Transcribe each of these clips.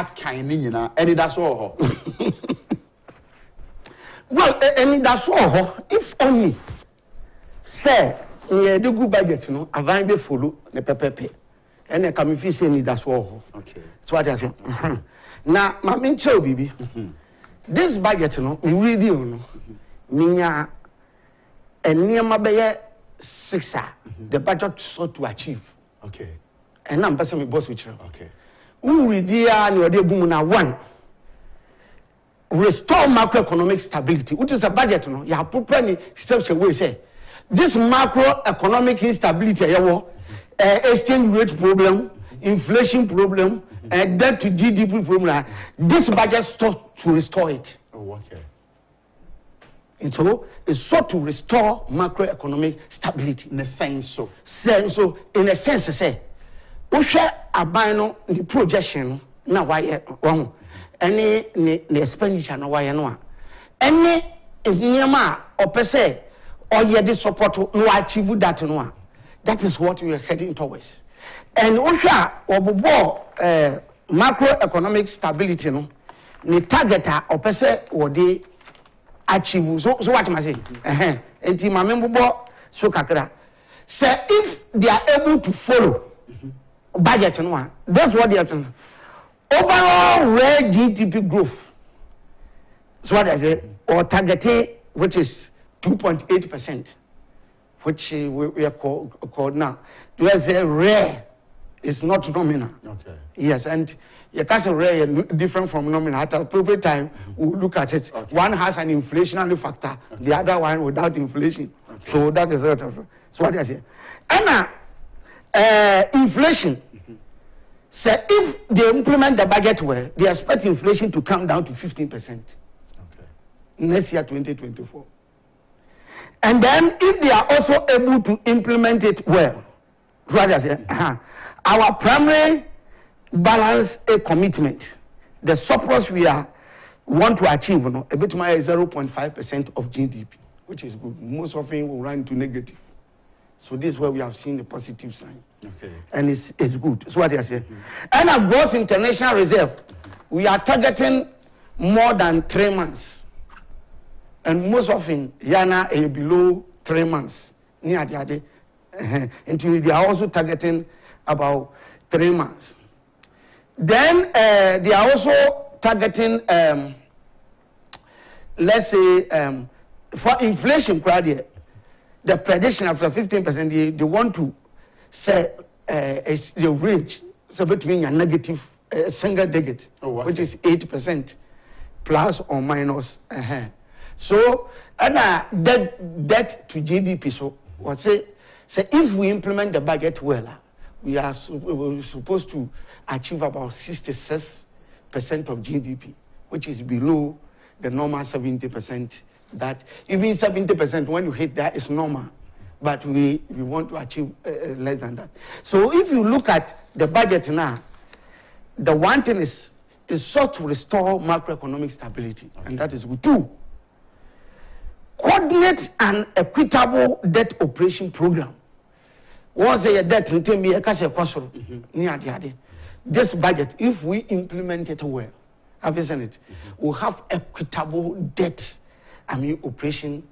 kind you know, and that's all. Well, and that's all. If only, say, the good budget, you know, a vine be follow the pepe, and then come if you say that's all. Okay. So what I say. Now, my main show, baby. This budget, you know, we really don't know. Minya, and near my bay 6 the budget sought to achieve. Okay. And I'm passing my boss with you. Okay. We dear no de boom na one. Restore macroeconomic stability, which is a budget, you know. You have put any steps away. Say this macroeconomic instability, exchange rate problem, inflation problem, and debt to GDP problem. This budget sought to restore it. Oh, okay. And so it's sought to restore macroeconomic stability. In a sense, so. So in a sense, say. We share a bino the projection na why wrong any the expenditure na why no any nyama or per se or ye the support no achieve that no that is what we are heading towards. And we share obobo macroeconomic stability no ni target or per se or they achieve so what am I saying enti ma membo so kakra say if they are able to follow budget no that's what they are doing. Overall real GDP growth, so what I say, or targeting which is 2.8%, which we are called now. There's a rare, it's not nominal. Okay. Yes, and you can't say rare different from nominal. At appropriate time, we'll look at it. Okay. One has an inflationary factor, the other one without inflation. Okay. So that is what so what I say. And inflation. So if they implement the budget well, they expect inflation to come down to 15%. Okay. Next year, 2024. And then if they are also able to implement it well, what I say, our primary balance a commitment, the surplus we want to achieve, a bit more 0.5% of GDP, which is good. Most of it will run to negative. So this is where we have seen the positive sign. Okay. And it's good. That's what I say. And our gross international reserve, we are targeting more than 3 months. And most often, Yana is below 3 months. And they are also targeting about 3 months. Then they are also targeting, let's say, for inflation, the prediction after 15%, they want to say the range so between a negative single digit, which is 8% plus or minus. So, and debt to GDP. So, what say if we implement the budget well, we are supposed to achieve about 66% of GDP, which is below the normal 70%. That even 70% when you hit that is normal, but we want to achieve less than that. So if you look at the budget now, the one thing is sought to restore macroeconomic stability, and that is good. 2, coordinate an equitable debt operation program. Once a debt in this budget, if we implement it well, have you seen it? We'll have equitable debt. Operation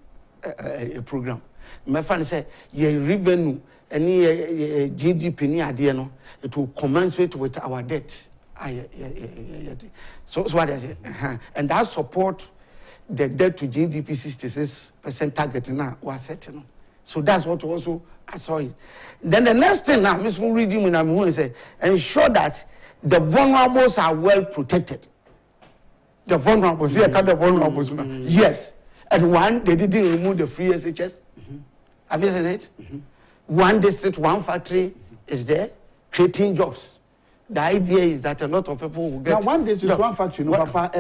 program. My friend said, "Your revenue, any GDP, no, it will commensurate with our debt." So what I say, and that support the debt to GDP 66% target now was set. So that's what also I saw it. Then the next thing now, Miss reading when I'm going to say, ensure that the vulnerables are well protected. The vulnerables, the vulnerables, yes. And one, they didn't remove the free SHS. Have you seen it? One district, one factory is there, creating jobs. The idea is that a lot of people will get. Now, one district, one factory, no papa,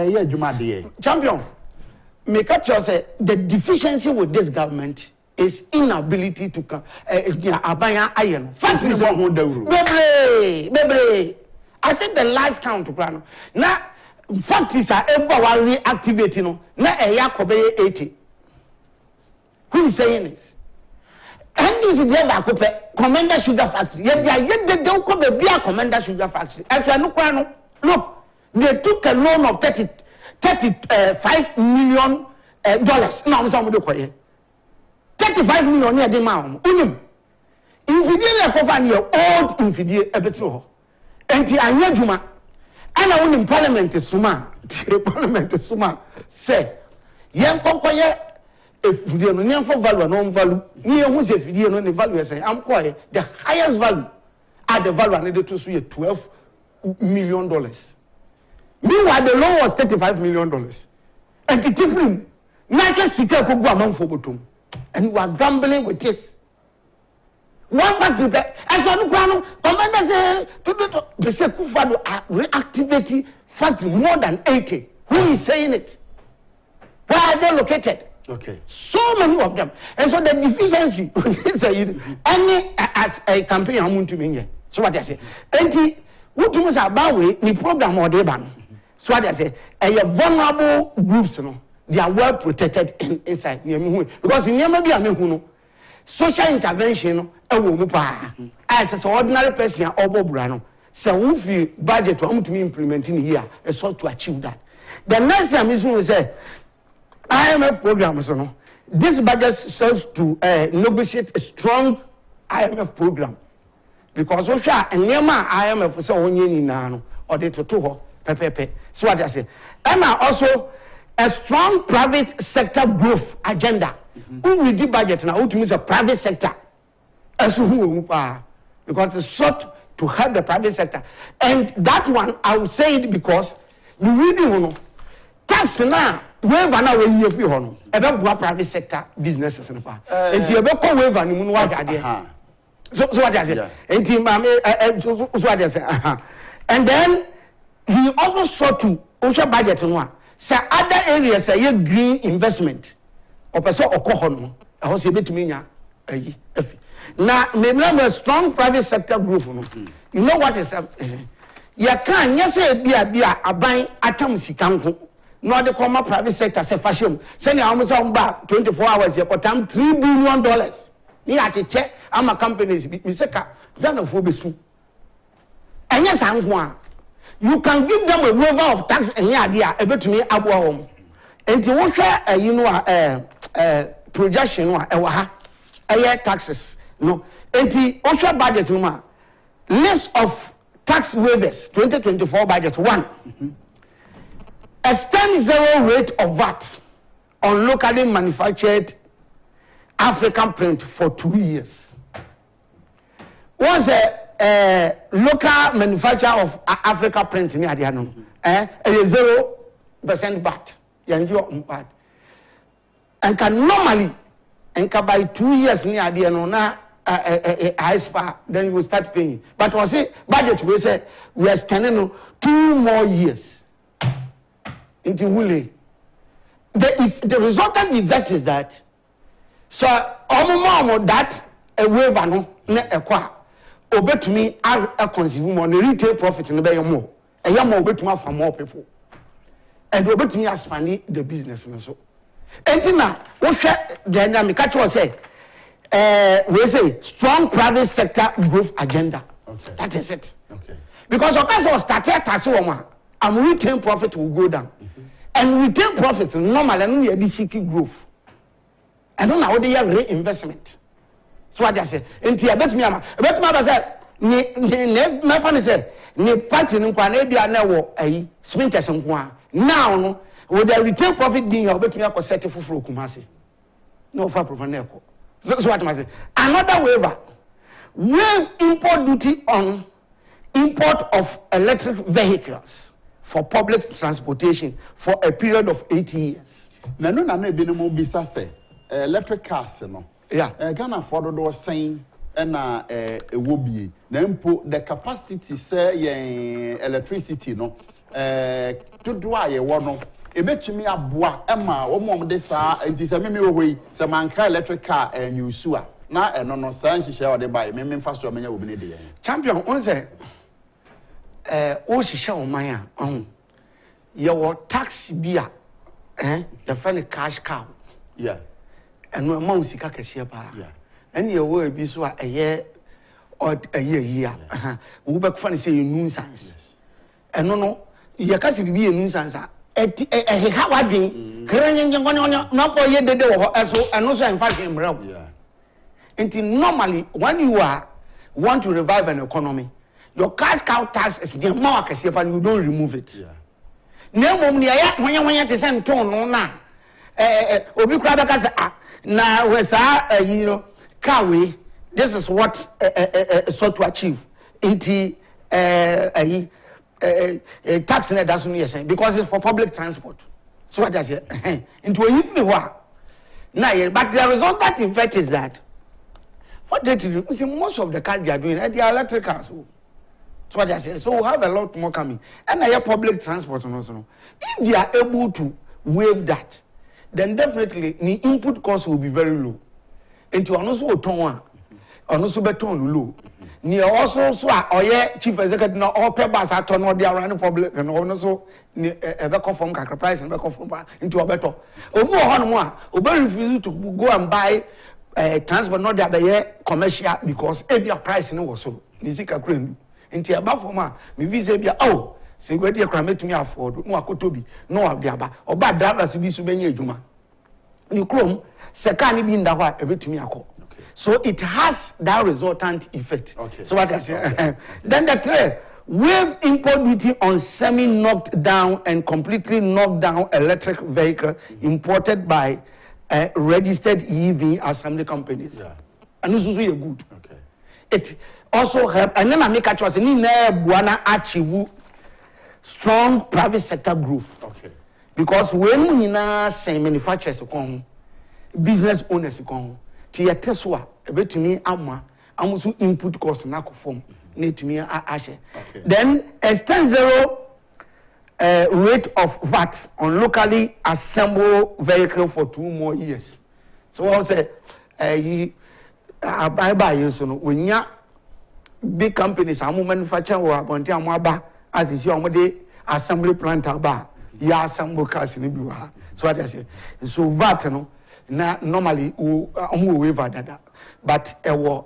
champion, make up say the deficiency with this government is inability to come. Abaya iron factories. Bebre. I said the last count to plan. Now. Factories are able to reactivate, na kobe 80. Who is saying this? And this is the Commander Sugar Factory. Yet they don't come be a Commander Sugar Factory. As I look, They took a loan of $35 million. Now I'm saying $35 million near the amount. Infidel cover your old infidel ebetro. Enti anya juma. Ana won parliament suma. Parliament suma say yen kokoye efidel no yen for value no value. Ni ehun se efidel no ne value say am koye the highest value at the value needed to so $12 million. Meanwhile the loan was $35 million. And it different. Naka sika ko gwa man for botum. And you are gambling with this. One back to back. As one ground, commander say, they say Akufo-Addo reactivity fact more than 80. Who is saying it? Where are they located? Okay. So many of them. And so the deficiency, any as a campaign, I'm going to mean. So what I say. And what you must about the program or the ban. So what I say, vulnerable groups, they are well protected inside. Because in Yamabi, social intervention, as an ordinary person, or Brano. So if you budget to implementing here, a sort to achieve that. The next time is going to say, IMF programs, this budget serves to negotiate a strong IMF program. Because we share and IMF so only or the to pepe. So what I say, and also a strong private sector growth agenda. Who will do budget now? Who means a private sector? As who because it's sought to help the private sector, and that one I will say it because you really tax now. Wherever now when you feel honor, about private sector businesses in the past, and you ever come wherever you know what so what I say, and so what I say, and then he also sought to also budget on one. So other areas say green investment, or person or cohon, I was able to mean now maybe a strong private sector group. You know what is you can yes say be a buying atoms sikanko. No, the common private sector say fashion. Send almost on back 24 hours here for time $3 billion. Me had to check. I'm a company's miseka. Don't know and yes, I'm one. You can give them a waiver of tax and idea about me abo home. And you want projection taxes. No. And the also budget list of tax waivers 2024 budget 1. Extend 0 rate of VAT on locally manufactured African print for 2 years. Once a local manufacturer of African print in Adiano, a 0% VAT. And can normally and can buy 2 years near Adiano now high spa, then you will start paying. But was it budget we say we are standing 2 more years. Into Wule. The resultant effect is that so that a waiver no a qua obey to me a consumer on the retail profit in the bay more. A young more to for more people. And obey to me expanding the business and so. And now what dynamic was say we say strong private sector growth agenda. Okay. That is it. Okay. Because of us started as woman. And retail profit will go down. And retail profit normally only a seeking growth. And don't know how reinvestment. So what I say, and I bet me, my friend said, ne factory in Quanabia now a sminters and one. Now, with the retail profit being a bet me up set for Kumasi. No for Propaneco. So what I say. Another waiver. Waive import duty on import of electric vehicles for public transportation for a period of 80 years. Na no be no mo bisa say electric cars no. Yeah. Ghana for do saying na wobie. Na mpo the capacity say electricity no todo aye wo no ebetumi aboa ema wo de saa enti se me wo se manka electric car new sua na eno no san hihye o de bai me mfa so menya wo bi ne de champion on say o hihye o man a your tax bia the friend cash cow yeah and no amount sika kese ba yeah and your way bi so a year or a year we back funny say nuisance yes and no yakasi bibi enu sansa ha wadwen krenyenyengonyo no for ye dede wo eso eno so en fact emrew until normally when you want to revive an economy your cash cow tax is the more akese and you don't remove it nemom ne ya hwenye te se nton no na obi kura beka se na we sa you know kawe this is what sought to achieve into tax in that's no because it's for public transport. So what does it into a usually what now but the resultant effect is that what they do see most of the cars they are doing they are electric cars. So what I say, so we have a lot more coming and I have public transport also. If they are able to waive that, then definitely the input cost will be very low. Into also ton also beton low. Ni also so oye chief executive no all papers aton no dey around public and also ni ebe confirm kakra price and be confirm into obeto obu ho no mo a obe refuse to go and buy transport not there be commercial because every price no was so ni sika krendu into eba form a me visa bia oh se go dey kra metumi afford no akotobi no ade aba oba drivers bi so benye adwuma ni krom se ka ni bi nda ho a ebetumi akọ. So it has that resultant effect. Okay. So what I say, then the third, waive import duty on semi-knocked down and completely knocked down electric vehicle imported by registered EV assembly companies. Yeah. And this is really good. Okay. It also helps, and then I make a choice, buana achieve strong private sector growth. Okay. Because when we say manufacturers come, business owners come. Teswa ebetumi ama amusu input cost na conform na etumi ahye then extend zero rate of VAT on locally assembled vehicle for 2 more years. So I say buy so no wonya big companies amu manufacture wa bonti amu aba asisi omo de assembly plant aba ya assemble cars ni bi wa. So what I say so VAT no na normally we waiver that, but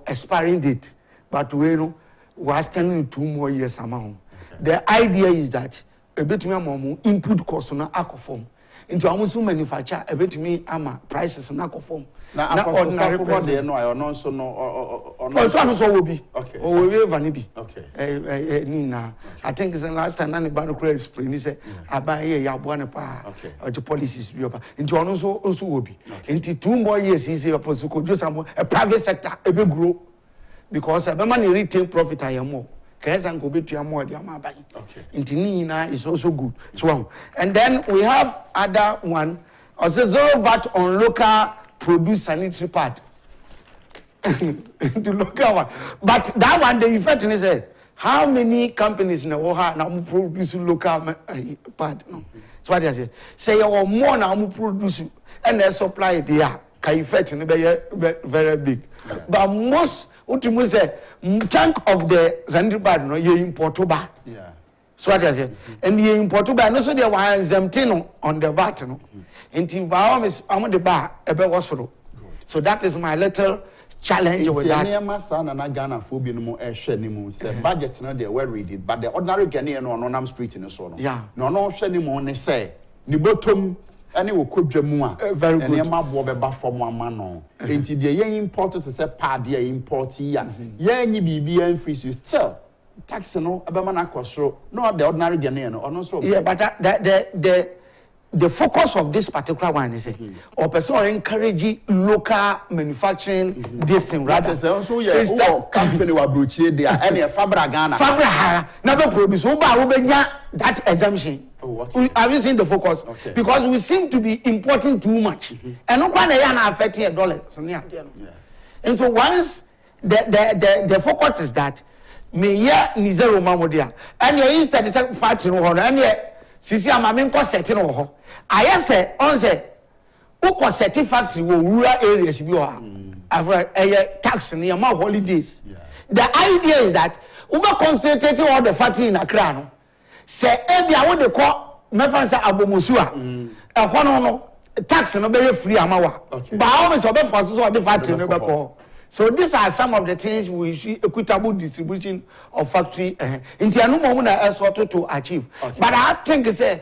expiring date, but we know we are standing 2 more years amount. Okay. The idea is that a bit more input cost na akufo into almost manufacture a bit me ama prices na akufo. Na ordinary price no I no so no so will be okay or we waiver ni bi okay na I think it's the last time na ban credit explain he say aban here ya bo na pa the policies be over into also will be into 2 more years he say opposite could just a private sector e be grow because e be man retain profit ayemo kaza go be to more the am ban into ni na is also good so and then we have other one also zero VAT on local produce sanitary pad to local one. But that one the effect is how many companies now produce local pad no. So what I say you more now produce and they supply there can effect be very big. But most what you say chunk of the sanitary pad no you import over. Yeah. So what I say and you import over no so they were exempting on the VAT no. Until I'm the bar ebe was so that is my little challenge with that. Na Ghana phobia no mo ehwe ni mo say budget no dey well read it but the ordinary Ghanaian no nam street in so no. Yeah. No hwe ni mo ne say ni botom ene wo kodwa mu a ene ma bo be ba fom ama no. Enti de yen import to say pad ye import ya. Yen yi bibia free still tax no abema na kosoro no the ordinary Ghanaian no so. Yeah, but the focus of this particular one is or person encourage local manufacturing this thing rather so yeah company wa brochie there and fabra Ghana never produce that exemption. Have you seen the focus? Okay. Because we seem to be importing too much and no one na affecting $1 and so once the focus is that me ya ni zero mamodia and you instead is factory no and sisi amame nko setting no ho I say on say who setting factory wo rural areas bi o tax near my holidays. Yeah. The idea is that we concentrating all the factory in Accra no say ebia wo de call me fan say abomosu a e ho no tax no be free amawa ba always obe force so the factory no be call So these are some of the things we see equitable distribution of factory. To achieve. Okay. But I think it's